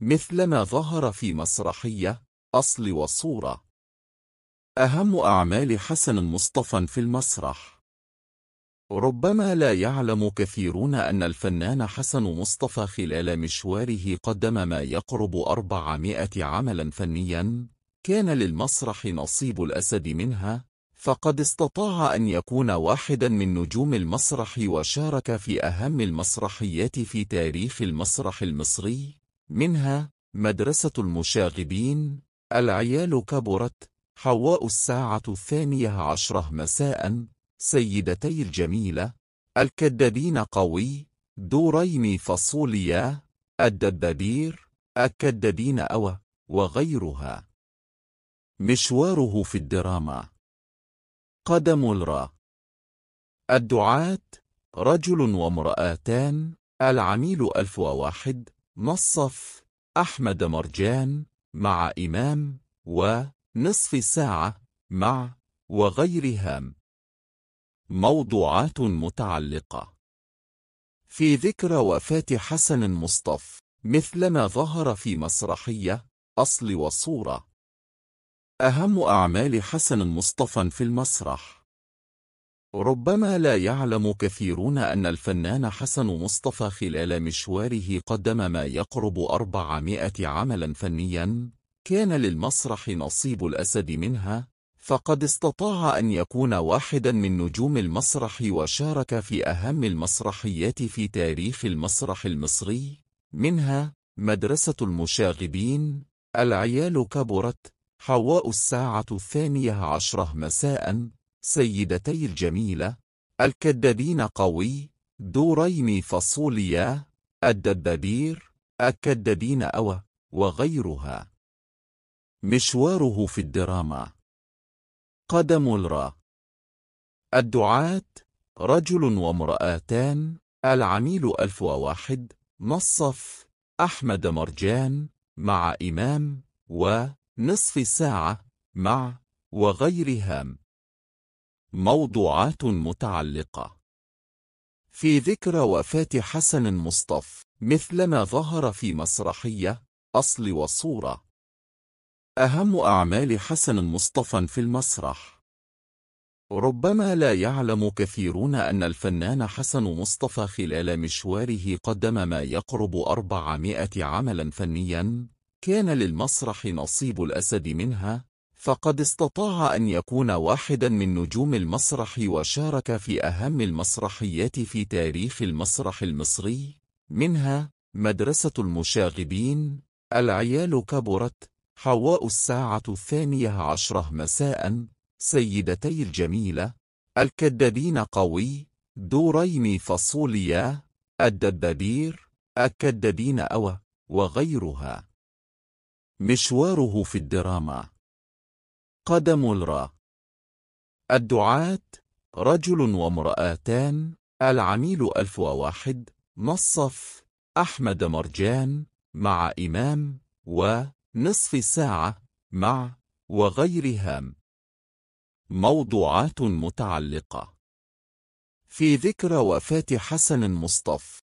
مثلما ظهر في مسرحية أصل وصورة. أهم أعمال حسن مصطفى في المسرح. ربما لا يعلم كثيرون أن الفنان حسن مصطفى خلال مشواره قدم ما يقرب 400 عملا فنيا كان للمسرح نصيب الأسد منها، فقد استطاع أن يكون واحدا من نجوم المسرح وشارك في أهم المسرحيات في تاريخ المسرح المصري، منها مدرسة المشاغبين، العيال كبرت، حواء الساعة 12 مساء، سيدتي الجميلة، الكدابين قوي، دوريمي فاصوليا، الدبابير، الكدابين أوى، وغيرها. مشواره في الدراما. قدم الرا. الدعاة، رجل وامرأتان، العميل 1001، نصف، أحمد مرجان، مع إمام، ونصف ساعة، مع، وغيرها. موضوعات متعلقة. في ذكرى وفاة حسن مصطفى مثلما ظهر في مسرحية أصل وصورة. أهم أعمال حسن مصطفى في المسرح. ربما لا يعلم كثيرون أن الفنان حسن مصطفى خلال مشواره قدم ما يقرب 400 عملا فنيا كان للمسرح نصيب الأسد منها، فقد استطاع أن يكون واحدا من نجوم المسرح وشارك في أهم المسرحيات في تاريخ المسرح المصري، منها مدرسة المشاغبين، العيال كبرت، حواء الساعة 12 مساء، سيدتي الجميلة، الكدابين قوي، دوريمي فاصوليا، الدبابير، الكدابين أوى، وغيرها. مشواره في الدراما. قدم الرا. الدعاة، رجل وامرأتان، العميل 1001، نصف، أحمد مرجان، مع إمام، ونصف ساعة، مع، وغيرها. موضوعات متعلقة. في ذكرى وفاة حسن مصطفى مثلما ظهر في مسرحية أصل وصورة. أهم أعمال حسن مصطفى في المسرح. ربما لا يعلم كثيرون أن الفنان حسن مصطفى خلال مشواره قدم ما يقرب 400 عملا فنيا كان للمسرح نصيب الأسد منها، فقد استطاع أن يكون واحدا من نجوم المسرح وشارك في أهم المسرحيات في تاريخ المسرح المصري، منها مدرسة المشاغبين، العيال كبرت، حواء الساعة 12 مساء، سيدتي الجميلة، الكدابين قوي، دوريمي فاصوليا، الدبابير، الكدابين أوى، وغيرها. مشواره في الدراما. قدم الرا. الدعاة، رجل وامرأتان، العميل 1001، نصف، أحمد مرجان، مع إمام، ونصف ساعة، مع، وغيرها. موضوعات متعلقة. في ذكرى وفاة حسن مصطفى